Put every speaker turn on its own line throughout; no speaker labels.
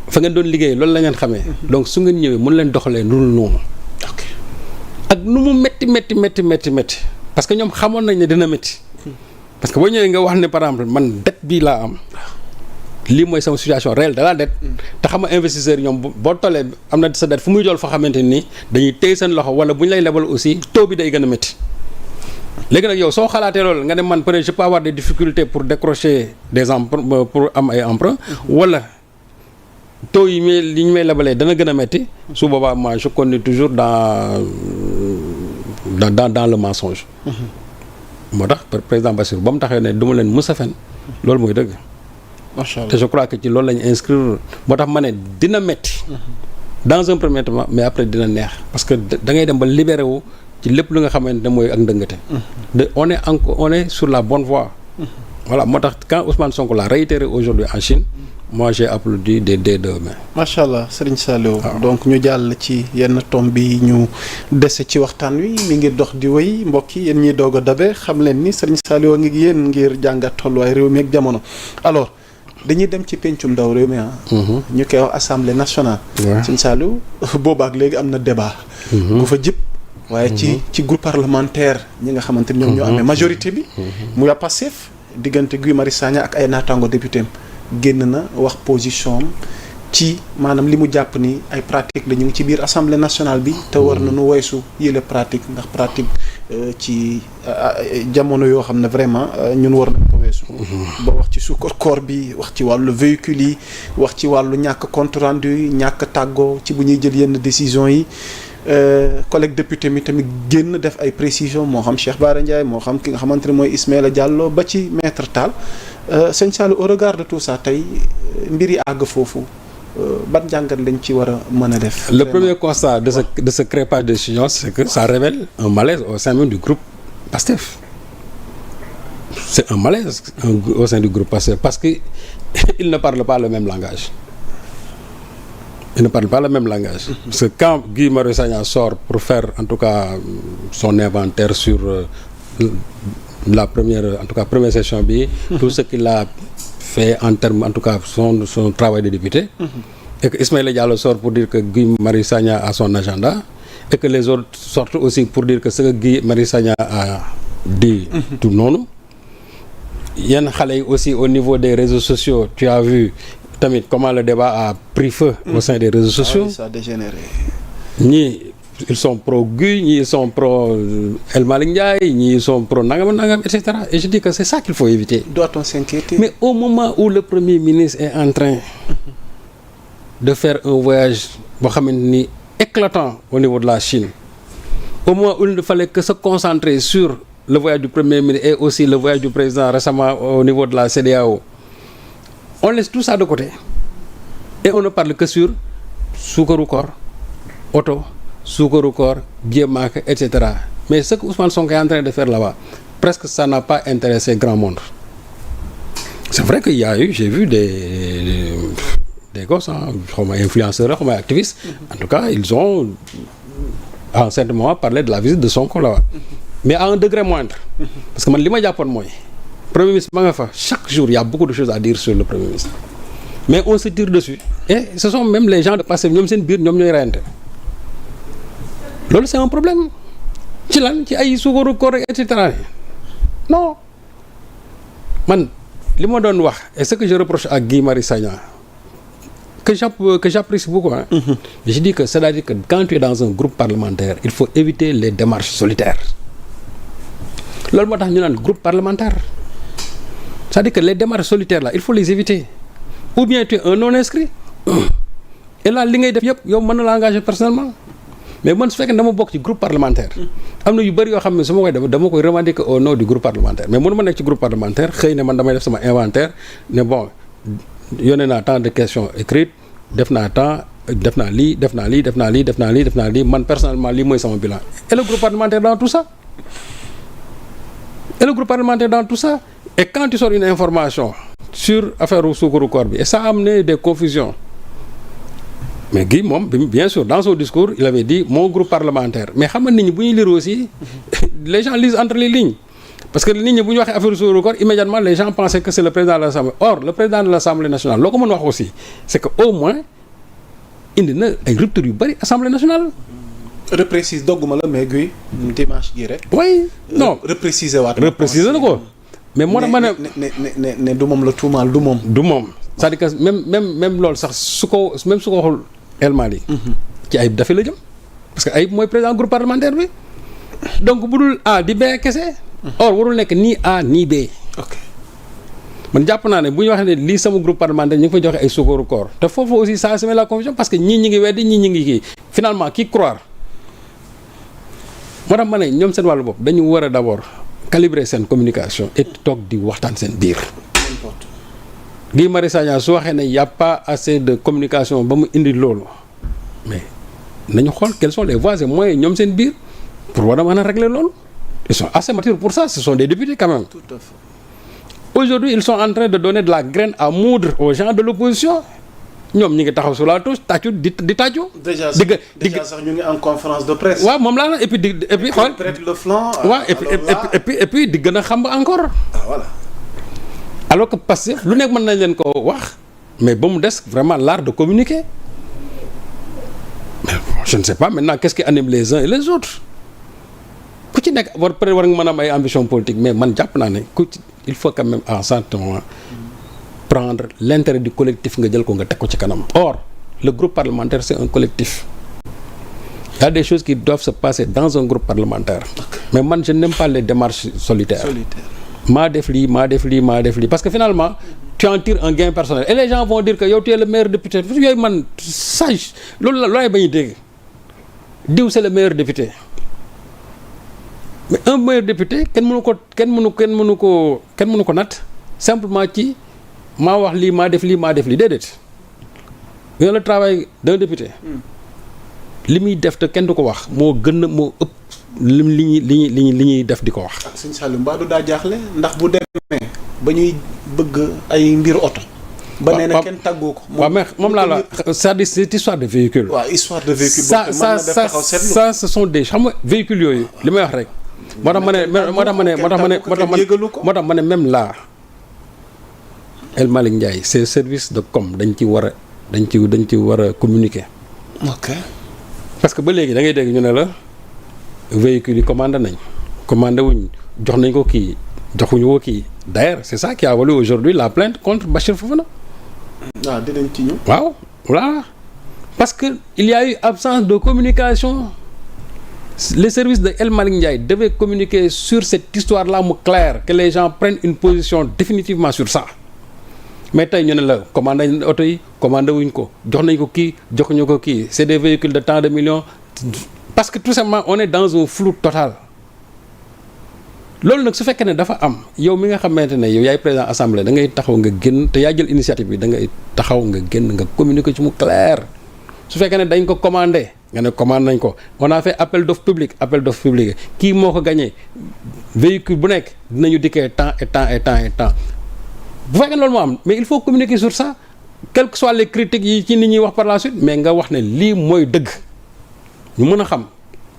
fa ngeen doon liggéey loolu la ngeen xamee. donc su ngeen ñëwee mun leen doxalee lu dul noonu.
ok
ak nu mu métti parce que ñoom xamoon nañ ne dina métti. parce que boo ñëwee nga wax ne par exemple man dette bii laa am. lii mooy sama situation réelle de la dette. te xam nga investisseurs yi ñoom boo tollee am na sa dette fu muy jol fa xamante ni dañuy téye seen loxo wala bu ñu lay lebal aussi taux bi day gën a métti. léegi nag yow soo xalaatee loolu nga ne man peut-être je peux avoir des difficultés pour décrocher des emprunts pour am ay emprunts. wala taux yi ñu may lebalee dana gën a métti. su boobaa moi je continue toujours dans le mensonge. moo tax président Bassirou ba mu taxee ne du ma leen mës a fen loolu mooy dëgg.
macha allah
te je crois que ci loolu la ñu inscrire moo tax ma ne dina metti dans un premier temps mais après dina neex parce que da ngay dem ba libéré wu ci lépp lu nga xamante ne mooy ak ndëngate. on est sur la bonne voie. voilà moo tax quand Ousmane Sonko l'a réitéré aujourd'hui en Chine moi j'ai applaudi des deux mains.
macha allah Serigne Saliou. donc ñu jàll ci yenn tomb bi ñu dese ci waxtaan wi mi ngi dox di wéy mbokk yi yéen ñiy doog a dabe xam leen ni Serigne Saliou ngi yéen ngir jàngat tolluwaay réew mi ak jamono alors. dañuy dem ci pencum ndaw réew mi ñu koy wax assemblée nationale. Serigne Saliou boobaak léegi am na débat. gu fa jib waaye ci groupe parlementaire ñi nga xamante ni ñoom ñoo amee majorité bi. mu ya Pastef diggante Guy Marius Sagna ak ay naataango député génn na wax position am ci maanaam li mu jàpp ni ay pratique la ñu ngi ci biir assemblée nationale bi. te war na nu weesu yële pratique ndax pratique ci jamono yoo xam ne vraiment ñun war nañ ko weesu. ba wax ci suukar koor bi wax ci wàllu véhicule yi wax ci wàllu ñàkk compte rendu yi ñàkk tàggoo ci bu ñuy jël yenn décision yi collègue député mi tamit génn def ay précisions moo xam Cheikh Bara Ndiaye moo xam ki nga xamante ne mooy Ismaïla Diallo ba ci maître Tall sëñ Saliou au regard de tout ça tey mbir yi àgg foofu ban jàngat lañ ci war a mën a def.
Le premier constat de ce crépage de décision c'est que ça révèle un malaise au sein même du groupe Pastef. C'est un malaise au sein du groupe Pastef parce que il ne parle pas le même langage. Parce que quand Guy Marius Sagna sort pour faire en tout cas son inventaire sur la première session bi tout ce qu'il a fait en termes en tout cas son travail de député et que Ismaïla Diallo sort pour dire que Guy Marius Sagna a son agenda et que les autres sortent aussi pour dire que ce que Guy Marius Sagna a dit tout noonu yenn xale yi aussi au niveau des réseaux sociaux tu as vu tamit comment le débat a pris feu au sein des réseaux sociaux.
Ça a dégénéré.
ñii ils sont pro Guy ñii ils sont pro El Malick Ndiaye ñii ils sont pro nangam et cetera et je dis que c'est ça qu'il faut éviter.
Doit-on s'inquiéter?
Mais au moment où le Premier ministre est en train de faire un voyage boo xamante ni éclatant au niveau de la Chine au moment où il ne fallait que se concentrer sur le voyage du Premier ministre et aussi le voyage du président récemment au niveau de la CEDEAO on laisse tout ça de côté et on ne parle que sur suukaru koor oto suukaru koor jéemaaka et cetera mais ce que Ousmane Sonko est en train de faire là-bas presque ça n'a pas intéressé grand monde. C'est vrai qu'il y a eu j'ai vu des gosses xaw ma influenceurs xaw ma activistes en tout cas ils ont à un certain moment parlé de la visite de Sonko là-bas mais à un degré moindre parce que man li ma jàppoon mooy Premier ministre ma nga fa chaque jour il y a beaucoup de choses à dire sur le Premier ministre mais on se tire dessus et ce sont même les gens de Pastef ñoom seen biir ñoom ñooy reyante loolu c'est un problème ci lan ci ay suukaru koor et cetera non man li ma doon wax et ce que je reproche à Guy Marius Sagna que j'apprécie beaucoup je dis que c'est-à-dire que quand tu es dans un groupe parlementaire il faut éviter les démarches solitaires loolu moo tax ñu naan groupe parlementaire c'est-à-dire que les démarches solitaires là il faut les éviter ou bien tu es un non inscrit et là li ngay def yëpp yow mën na la engager personnellement mais man su fekkee dama bokk ci groupe parlementaire am na yu bëri yoo xam ne su ma koy def dama koy revendiquer au nom du groupe parlementaire mais mënu ma nekk ci groupe parlementaire xëy na man damay def sama inventaire ne bon yónnee naa tant de questions écrites def naa temps def naa lii man personnellement lii mooy sama bilan et le groupe parlementaire dans tout ça et quand tu sors une information sur affaire suukaru koor bi et ça a amené des confusions mais Guy moom bien sûr dans son discours il avait dit mon groupe parlementaire mais xam nga nit ñi bu ñuy lire aussi les gens lisent entre les lignes parce que nit ñi bu ñu waxee affaire suukaru koor immédiatement les gens pensaient que c'est le président de l'Assemblée or le président de l'Assemblée nationale loo ko mën wax aussi c'est que au moins indi na ay rupture yu bëri assemblée nationale.
reprécise dogguma la mais guy dimanche gi rek.
oui non
repréciser waat.
repréciser na ko. mais moo tax ma
ne du moom la tuumaal du moom.
du moom c'est-à-dire que même loolu sax su ko waxul El Malick ci Ayib Daffé la jëm parce que Ayib mooy président groupe parlementaire bi donc bu dul A di B kese. or warul nekk nii A nii B.
ok
man jàpp naa ne bu ñu waxee ne lii sama groupe parlementaire ñu ngi fa joxe ay sukkaru koor te foofu aussi ça semet la confusion parce que ñii ñi ngi weddi ñii ñi ngi kii finalement qui croire moo tax ma ne ñoom seen wàllu bopp dañu war a d'abord calibrer seen communication et toog di waxtaan seen biir. Guy Marius Sagna su waxee ne y a pas assez de communication ba mu indi loolu mais nañu xool quelles sont les voies et moyens ñoom seen biir pour war a mën a régler loolu ils sont assez matures pour ça ce sont des députés quand même.
Tout à fait.
Aujourd'hui ils sont en train de donner de la graine à moudre aux gens de l'opposition ñoom ñi ngi taxaw sur la touche tàccu di tàccu.
déjà sax ñu ngi en conférence de presse.
waaw moom laa la et puis xool
prête le flanc.
waaw et puis di gën a xam encore.
ah voilà.
alors que parce que lu nekk mën nañ leen ko wax mais ba mu des vraiment l'art de communiquer mais je ne sais pas maintenant qu'est-ce qui anime les uns et les autres ku ci nekk war nga mën a am ay ambition politique mais man jàpp naa ne il faut quand même à un certain moment prendre l'intérêt du collectif nga jël ko nga teg ko ci kanam. Or le groupe parlementaire c'est un collectif. Il y a des choses qui doivent se passer dans un groupe parlementaire. Okay. Mais man je n'aime pas les démarches solitaires. maa def lii parce que finalement tu en tires un gain personnel et les gens vont dire que yow tu es le meilleur député yooyu man sage loolu la looy bañu dégg diw c'est le meilleur député mais un meilleur député kenn mënu ko natt simplement ci maa wax lii maa def lii déedéet nga le travail d'un député li muy def te kenn du ko wax moo ëpp li ñuy def di ko wax.
sëñ Saliou Mbadou daa jaaxle ndax bu demee ba ñuy bëgg ay mbir oto. ba nee na kenn tàggoo ko.
waaw mais moom laa la c'est-à-dire cette histoire de véhicule.
waaw histoire de véhicule.
ça ce sont des xam nga véhicules yooyu li may wax rek. moo tax ma ne même là El Malick Ndiaye ces services de com dañ ci war a communiquer.
ok
parce que ba léegi da ngay dégg ñu ne la. véhicules yi commandé wuñ jox nañ ko kii joxuñu ko kii d'ailleurs c'est ça qui a valu aujourd'hui la plainte contre Bachir Fofana.
waaw dinañ ci ñëw.
waaw voilà parce que il y a eu absence de communication les services de El Malick Ndiaye devaient communiquer sur cette histoire-là mu clair que les gens prennent une position définitivement sur ça mais tey ñu ne la commandé nañ oto yi commandé wuñ ko jox nañ ko kii joxuñu ko kii c'est des véhicules de tant de millions. Parce que tout simplement on est dans un flou total loolu nag su fekkee ne dafa am yow mi nga xamante ne yow yaay président assemblée da ngay taxaw nga génn te yaa jël initiative bi da ngay taxaw nga génn nga communiquer ci mu clair su fekkee ne dañ ko commandé nga ne commande nañ ko on a fait appel d'offre public kii moo ko gagné véhicule bu nekk dinañu dikkee temps bu fekkee ne loolu moo am mais il faut communiquer sur ça quelles que soient les critiques yi ci nit ñuy wax par la suite mais nga wax ne lii mooy dëgg. ñu mën a xam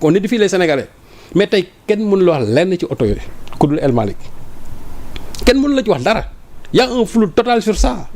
on édifie les Sénégalais mais tey kenn mënu la wax lenn ci oto yooyu ku dul El Malick kenn mënu la ci wax dara y a un flou total sur ça